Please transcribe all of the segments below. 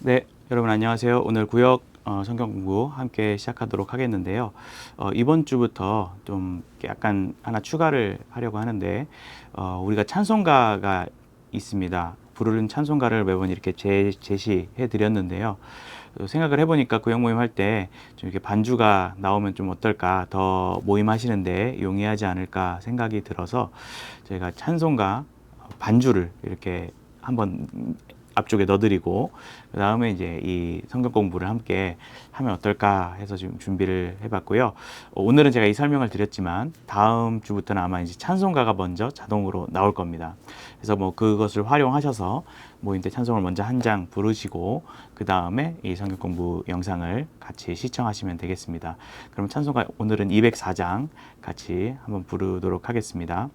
네, 여러분 안녕하세요. 오늘 구역 성경 공부 함께 시작하도록 하겠는데요. 이번 주부터 좀 약간 하나 추가를 하려고 하는데, 우리가 찬송가가 있습니다. 부르는 찬송가를 매번 이렇게 제시해 드렸는데요. 생각을 해보니까 구역 모임 할 때 좀 이렇게 반주가 나오면 좀 어떨까, 더 모임하시는데 용이하지 않을까 생각이 들어서 저희가 찬송가 반주를 이렇게 한번 앞쪽에 넣어드리고, 그 다음에 이제 이 성경 공부를 함께 하면 어떨까 해서 지금 준비를 해봤고요. 오늘은 제가 이 설명을 드렸지만 다음 주부터는 아마 이제 찬송가가 먼저 자동으로 나올 겁니다. 그래서 뭐 그것을 활용하셔서 모임 때 찬송을 먼저 한 장 부르시고 그 다음에 이 성경 공부 영상을 같이 시청하시면 되겠습니다. 그럼 찬송가 오늘은 204장 같이 한번 부르도록 하겠습니다.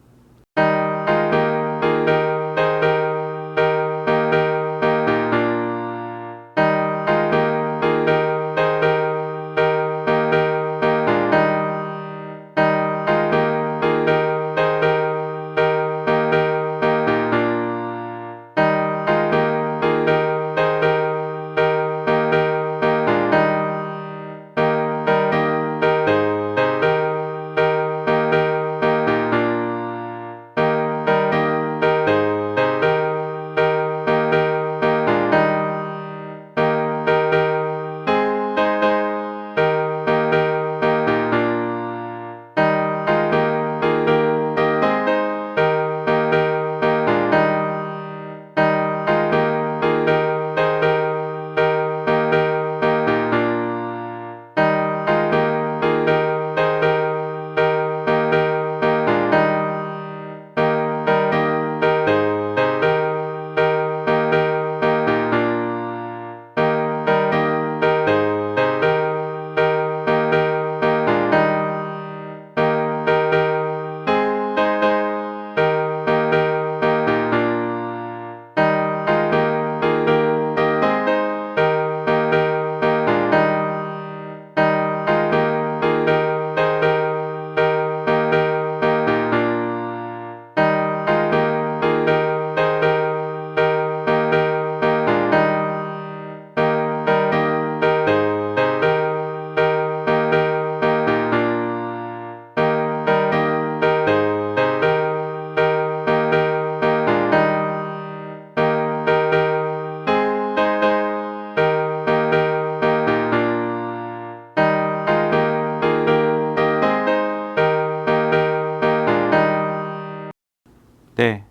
네,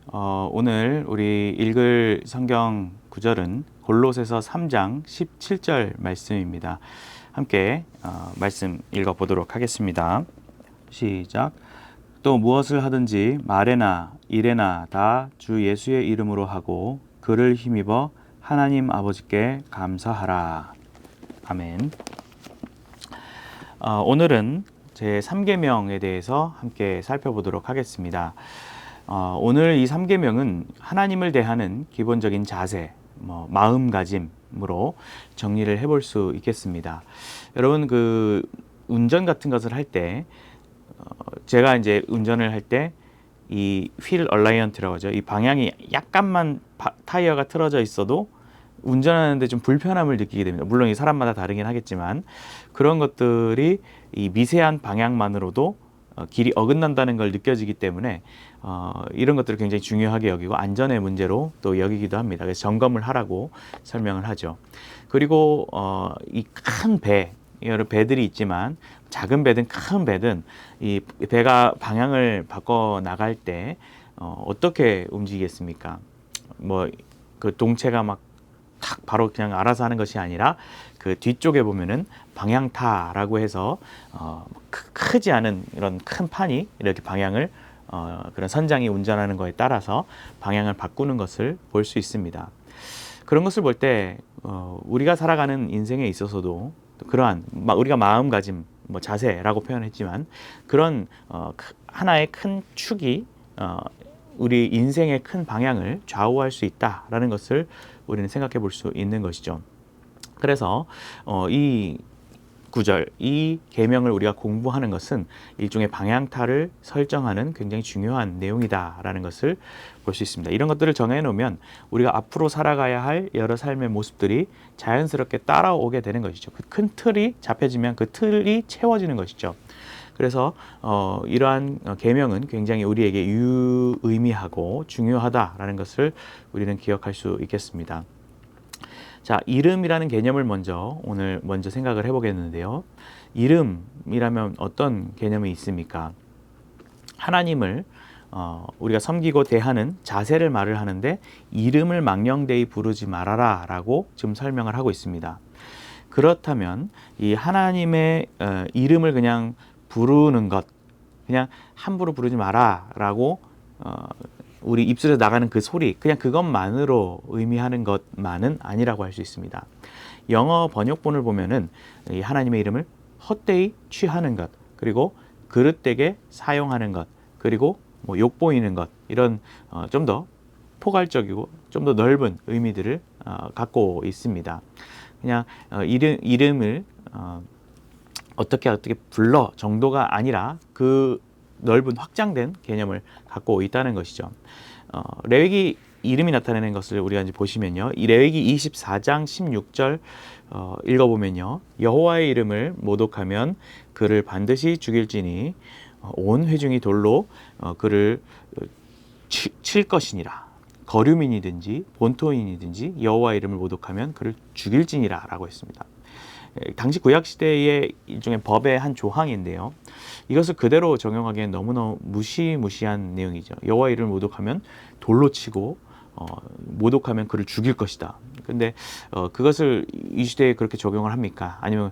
오늘 우리 읽을 성경 구절은 골로새서 3장 17절 말씀입니다. 함께 말씀 읽어보도록 하겠습니다. 시작. 또 무엇을 하든지 말에나 일에나 다 주 예수의 이름으로 하고 그를 힘입어 하나님 아버지께 감사하라. 아멘. 오늘은 제 3계명에 대해서 함께 살펴보도록 하겠습니다. 오늘 이 3계명은 하나님을 대하는 기본적인 자세, 마음가짐으로 정리를 해볼 수 있겠습니다. 여러분, 그 운전 같은 것을 할 때, 제가 이제 운전을 할 때 이 휠 얼라이언트라고 하죠. 이 방향이 약간만 타이어가 틀어져 있어도 운전하는데 좀 불편함을 느끼게 됩니다. 물론 이 사람마다 다르긴 하겠지만 그런 것들이 이 미세한 방향만으로도 길이 어긋난다는 걸 느껴지기 때문에 이런 것들을 굉장히 중요하게 여기고 안전의 문제로 또 여기기도 합니다. 그래서 점검을 하라고 설명을 하죠. 그리고 이 큰 배, 여러 배들이 있지만 작은 배든 큰 배든 이 배가 방향을 바꿔 나갈 때 어떻게 움직이겠습니까? 그 동체가 막 탁 바로 그냥 알아서 하는 것이 아니라 그 뒤쪽에 보면은 방향타라고 해서 크지 않은 이런 큰 판이 이렇게 방향을 그런 선장이 운전하는 거에 따라서 방향을 바꾸는 것을 볼 수 있습니다. 그런 것을 볼 때 우리가 살아가는 인생에 있어서도 그러한 우리가 마음가짐, 자세라고 표현했지만 그런 하나의 큰 축이 우리 인생의 큰 방향을 좌우할 수 있다라는 것을 우리는 생각해 볼 수 있는 것이죠. 그래서 이 구절, 이 계명을 우리가 공부하는 것은 일종의 방향타를 설정하는 굉장히 중요한 내용이다라는 것을 볼 수 있습니다. 이런 것들을 정해놓으면 우리가 앞으로 살아가야 할 여러 삶의 모습들이 자연스럽게 따라오게 되는 것이죠. 그 큰 틀이 잡혀지면 그 틀이 채워지는 것이죠. 그래서 이러한 계명은 굉장히 우리에게 유의미하고 중요하다라는 것을 우리는 기억할 수 있겠습니다. 자, 이름이라는 개념을 오늘 먼저 생각을 해보겠는데요. 이름이라면 어떤 개념이 있습니까? 하나님을 우리가 섬기고 대하는 자세를 말을 하는데 이름을 망령되이 부르지 말아라 라고 지금 설명을 하고 있습니다. 그렇다면 이 하나님의 이름을 그냥 부르는 것, 그냥 함부로 부르지 마라 라고 우리 입술에서 나가는 그 소리, 그냥 그것만으로 의미하는 것만은 아니라고 할 수 있습니다. 영어 번역본을 보면은 이 하나님의 이름을 헛되이 취하는 것, 그리고 그릇되게 사용하는 것, 그리고 뭐 욕보이는 것, 이런 좀 더 포괄적이고 좀 더 넓은 의미들을 갖고 있습니다. 그냥 이름을 어떻게 불러 정도가 아니라 그 넓은 확장된 개념을 갖고 있다는 것이죠. 레위기 이름이 나타내는 것을 우리가 이제 보시면요. 이 레위기 24장 16절 읽어보면요. 여호와의 이름을 모독하면 그를 반드시 죽일지니 온 회중이 돌로 그를 칠 것이니라. 거류민이든지 본토인이든지 여호와의 이름을 모독하면 그를 죽일지니라 라고 했습니다. 당시 구약시대의 일종의 법의 한 조항인데요. 이것을 그대로 적용하기엔 너무너무 무시무시한 내용이죠. 여호와의 이름을 모독하면 돌로 치고 모독하면 그를 죽일 것이다. 근데 그것을 이 시대에 그렇게 적용을 합니까? 아니면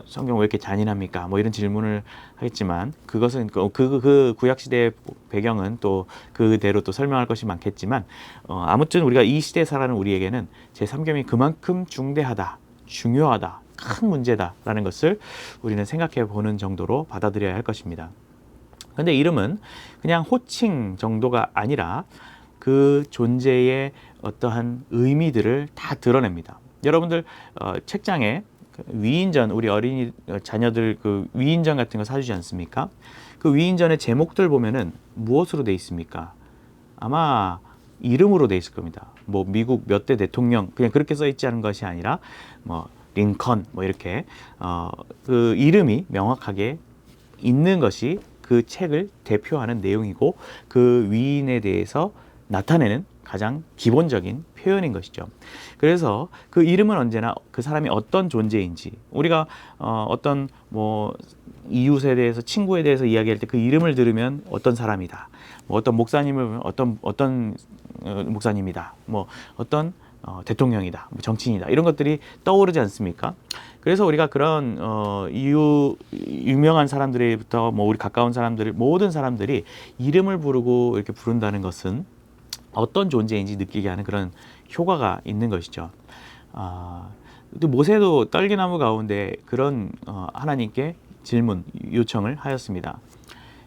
성경 왜 이렇게 잔인합니까? 뭐 이런 질문을 하겠지만 그것은 그 구약시대의 배경은 또 그대로 또 설명할 것이 많겠지만 아무튼 우리가 이 시대에 살아가는 우리에게는 제3계명이 그만큼 중대하다, 중요하다, 큰 문제다라는 것을 우리는 생각해 보는 정도로 받아들여야 할 것입니다. 그런데 이름은 그냥 호칭 정도가 아니라 그 존재의 어떠한 의미들을 다 드러냅니다. 여러분들 책장에 위인전, 우리 어린이 자녀들 그 위인전 같은 거 사주지 않습니까? 그 위인전의 제목들 보면은 무엇으로 돼 있습니까? 아마 이름으로 돼 있을 겁니다. 뭐 미국 몇 대 대통령 그냥 그렇게 써 있지 않은 것이 아니라 뭐 링컨 뭐 이렇게 그 이름이 명확하게 있는 것이 그 책을 대표하는 내용이고 그 위인에 대해서 나타내는 가장 기본적인 표현인 것이죠. 그래서 그 이름은 언제나 그 사람이 어떤 존재인지 우리가 어떤 뭐 이웃에 대해서 친구에 대해서 이야기할 때 그 이름을 들으면 어떤 사람이다. 뭐 어떤 목사님을 보면 어떤 목사님이다. 뭐 어떤 대통령이다, 뭐 정치인이다 이런 것들이 떠오르지 않습니까? 그래서 우리가 그런 유명한 사람들부터 뭐 우리 가까운 사람들 모든 사람들이 이름을 부르고 이렇게 부른다는 것은 어떤 존재인지 느끼게 하는 그런 효과가 있는 것이죠. 또 모세도 떨기나무 가운데 그런 하나님께 질문 요청을 하였습니다.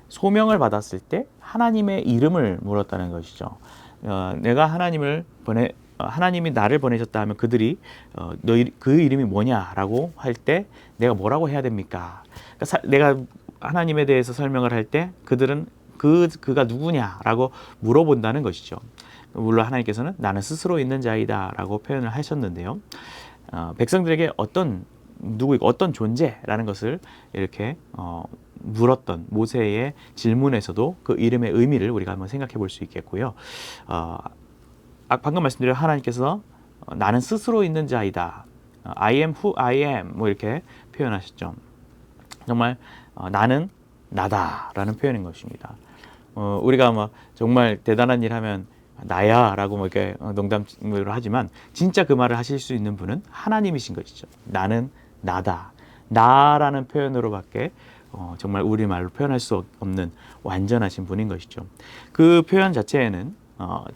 소명을 받았을 때 하나님의 이름을 물었다는 것이죠. 내가 하나님이 나를 보내셨다 하면 그들이 그 이름이 뭐냐라고 할 때 내가 뭐라고 해야 됩니까? 그러니까 내가 하나님에 대해서 설명을 할 때 그들은 그가 누구냐라고 물어본다는 것이죠. 물론 하나님께서는 나는 스스로 있는 자이다라고 표현을 하셨는데요. 백성들에게 어떤 존재라는 것을 이렇게 물었던 모세의 질문에서도 그 이름의 의미를 우리가 한번 생각해 볼 수 있겠고요. 방금 말씀드린 하나님께서 나는 스스로 있는 자이다. I am who I am 뭐 이렇게 표현하셨죠. 정말 나는 나다라는 표현인 것입니다. 우리가 뭐 정말 대단한 일 하면 나야라고 뭐 이렇게 농담으로 하지만 진짜 그 말을 하실 수 있는 분은 하나님이신 것이죠. 나는 나다. 나라는 표현으로밖에 정말 우리말로 표현할 수 없는 완전하신 분인 것이죠. 그 표현 자체에는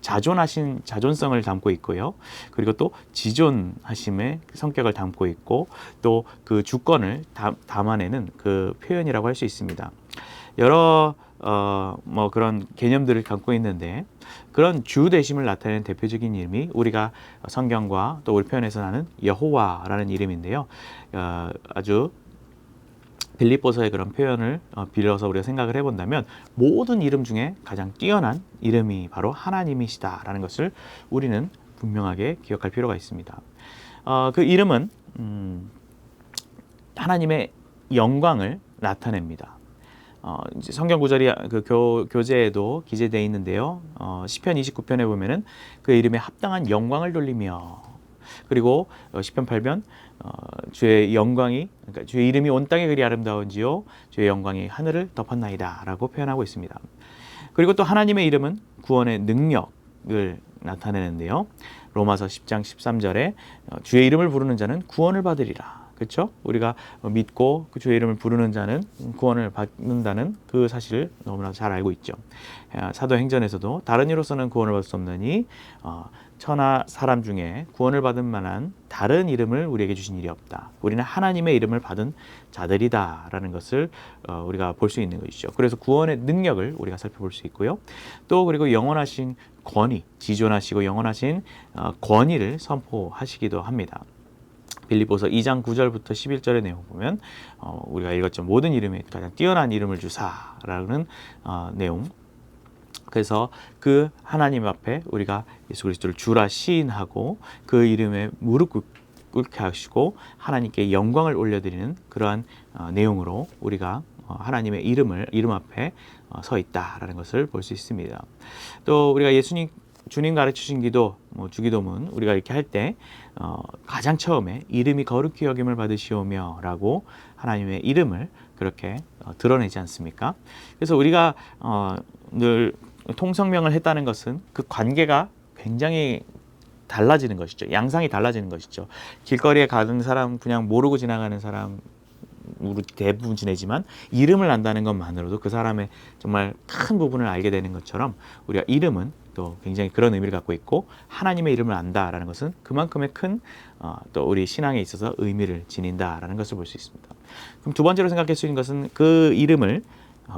자존성을 담고 있고요. 그리고 또 지존하심의 성격을 담고 있고 또 그 주권을 담아내는 그 표현이라고 할 수 있습니다. 여러 뭐 그런 개념들을 갖고 있는데 그런 주 되심을 나타내는 대표적인 이름이 우리가 성경과 또 우리 표현에서 나는 여호와라는 이름인데요. 아주 빌립보서의 그런 표현을 빌려서 우리가 생각을 해본다면 모든 이름 중에 가장 뛰어난 이름이 바로 하나님이시다라는 것을 우리는 분명하게 기억할 필요가 있습니다. 그 이름은 하나님의 영광을 나타냅니다. 이제 성경 구절이 그 교재에도 기재되어 있는데요. 시편 29편에 보면은 그 이름에 합당한 영광을 돌리며, 그리고 시편 8편 주의 영광이, 그러니까 주의 이름이 온 땅에 그리 아름다운지요 주의 영광이 하늘을 덮었나이다라고 표현하고 있습니다. 그리고 또 하나님의 이름은 구원의 능력을 나타내는데요. 로마서 10장 13절에 주의 이름을 부르는 자는 구원을 받으리라. 그렇죠? 우리가 믿고 그 주의 이름을 부르는 자는 구원을 받는다는 그 사실을 너무나 잘 알고 있죠. 사도행전에서도 다른 이로서는 구원을 받을 수 없느니 천하 사람 중에 구원을 받을 만한 다른 이름을 우리에게 주신 일이 없다. 우리는 하나님의 이름을 받은 자들이다라는 것을 우리가 볼 수 있는 것이죠. 그래서 구원의 능력을 우리가 살펴볼 수 있고요. 또 그리고 영원하신 권위, 지존하시고 영원하신 권위를 선포하시기도 합니다. 빌립보서 2장 9절부터 11절의 내용 보면 우리가 읽었죠. 모든 이름에 가장 뛰어난 이름을 주사라는 내용. 그래서 그 하나님 앞에 우리가 예수 그리스도를 주라 시인하고 그 이름에 무릎 꿇게 하시고 하나님께 영광을 올려드리는 그러한 내용으로 우리가 하나님의 이름 앞에 서 있다라는 것을 볼 수 있습니다. 또 우리가 주님 가르치신 기도, 주기도문 우리가 이렇게 할 때 가장 처음에 이름이 거룩히 여김을 받으시오며라고 하나님의 이름을 그렇게 드러내지 않습니까? 그래서 우리가 늘 통성명을 했다는 것은 그 관계가 굉장히 달라지는 것이죠. 양상이 달라지는 것이죠. 길거리에 가는 사람, 그냥 모르고 지나가는 사람 우리 대부분 지내지만 이름을 안다는 것만으로도 그 사람의 정말 큰 부분을 알게 되는 것처럼 우리가 이름은 또 굉장히 그런 의미를 갖고 있고 하나님의 이름을 안다라는 것은 그만큼의 큰 또 우리 신앙에 있어서 의미를 지닌다라는 것을 볼 수 있습니다. 그럼 두 번째로 생각할 수 있는 것은 그 이름을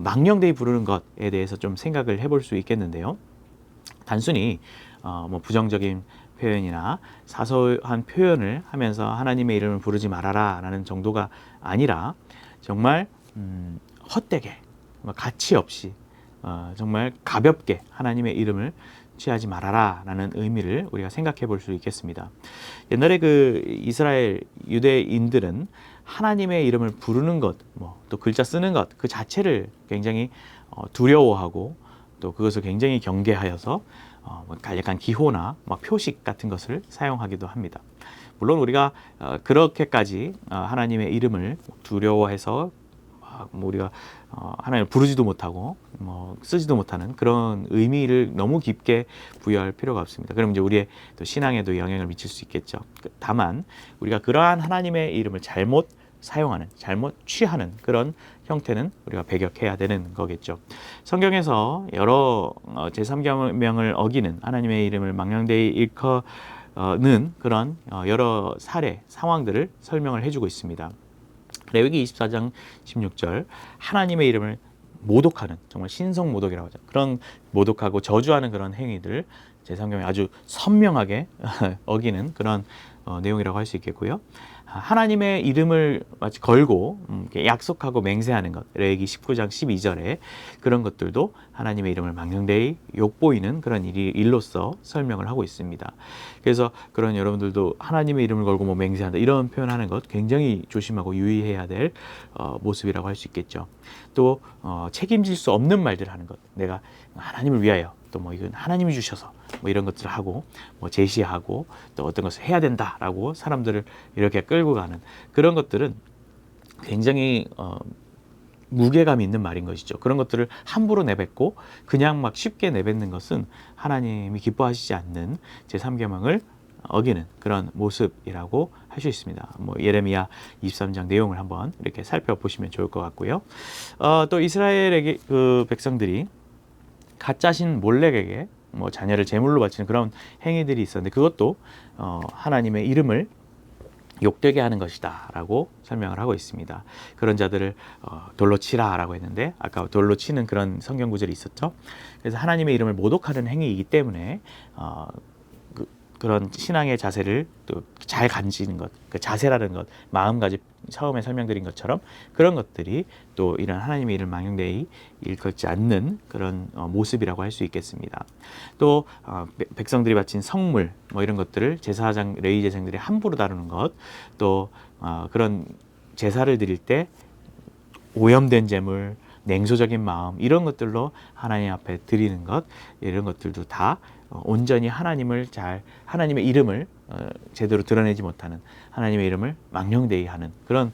망령되이 부르는 것에 대해서 좀 생각을 해볼 수 있겠는데요. 단순히 뭐 부정적인 표현이나 사소한 표현을 하면서 하나님의 이름을 부르지 말아라 라는 정도가 아니라 정말 헛되게 가치 없이 정말 가볍게 하나님의 이름을 취하지 말아라 라는 의미를 우리가 생각해 볼 수 있겠습니다. 옛날에 그 이스라엘 유대인들은 하나님의 이름을 부르는 것, 또 글자 쓰는 것 그 자체를 굉장히 두려워하고 또 그것을 굉장히 경계하여서 약간 기호나 표식 같은 것을 사용하기도 합니다. 물론 우리가 그렇게까지 하나님의 이름을 두려워해서 우리가 하나님을 부르지도 못하고 쓰지도 못하는 그런 의미를 너무 깊게 부여할 필요가 없습니다. 그럼 이제 우리의 또 신앙에도 영향을 미칠 수 있겠죠. 다만 우리가 그러한 하나님의 이름을 잘못 사용하는, 잘못 취하는 그런 형태는 우리가 배격해야 되는 거겠죠. 성경에서 여러 제3계명을 어기는 하나님의 이름을 망령되이 일컫는 그런 여러 사례, 상황들을 설명을 해주고 있습니다. 레위기 24장 16절 하나님의 이름을 모독하는, 정말 신성모독이라고 하죠. 그런 모독하고 저주하는 그런 행위들을 제3계명에 아주 선명하게 어기는 그런 내용이라고 할 수 있겠고요. 하나님의 이름을 마치 걸고 약속하고 맹세하는 것, 레위기 19장 12절에 그런 것들도 하나님의 이름을 망령되이 욕보이는 그런 일로서 설명을 하고 있습니다. 그래서 그런 여러분들도 하나님의 이름을 걸고 맹세한다 이런 표현하는 것 굉장히 조심하고 유의해야 될 모습이라고 할 수 있겠죠. 또 책임질 수 없는 말들을 하는 것, 내가 하나님을 위하여 또 이건 하나님이 주셔서 이런 것들을 하고 제시하고 또 어떤 것을 해야 된다라고 사람들을 이렇게 끌고 가는 그런 것들은 굉장히 무게감 있는 말인 것이죠. 그런 것들을 함부로 내뱉고 그냥 막 쉽게 내뱉는 것은 하나님이 기뻐하시지 않는 제3계명을 어기는 그런 모습이라고 할 수 있습니다. 예레미야 23장 내용을 한번 이렇게 살펴보시면 좋을 것 같고요. 또 이스라엘의 그 백성들이 가짜신 몰렉에게 자녀를 제물로 바치는 그런 행위들이 있었는데 그것도 하나님의 이름을 욕되게 하는 것이다라고 설명을 하고 있습니다. 그런 자들을 돌로 치라라고 했는데 아까 돌로 치는 그런 성경 구절이 있었죠. 그래서 하나님의 이름을 모독하는 행위이기 때문에 그런 신앙의 자세를 또 잘 간지는 것, 그 자세라는 것, 마음가짐 처음에 설명드린 것처럼 그런 것들이 또 이런 하나님의 이름 망령되이 일컫지 않는 그런 모습이라고 할 수 있겠습니다. 또 백성들이 바친 성물 뭐 이런 것들을 제사장 레위 제사장들이 함부로 다루는 것, 또 그런 제사를 드릴 때 오염된 재물, 냉소적인 마음 이런 것들로 하나님 앞에 드리는 것 이런 것들도 다 온전히 하나님의 이름을 제대로 드러내지 못하는 하나님의 이름을 망령되이 하는 그런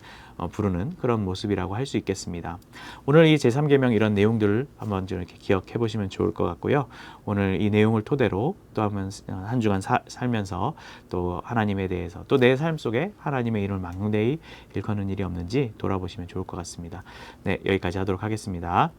부르는 그런 모습이라고 할 수 있겠습니다. 오늘 이 제3계명 이런 내용들을 한번 좀 이렇게 기억해 보시면 좋을 것 같고요. 오늘 이 내용을 토대로 또 한번 한 주간 살면서 또 하나님에 대해서 또 내 삶 속에 하나님의 이름을 망령되이 일컫는 일이 없는지 돌아보시면 좋을 것 같습니다. 네, 여기까지 하도록 하겠습니다.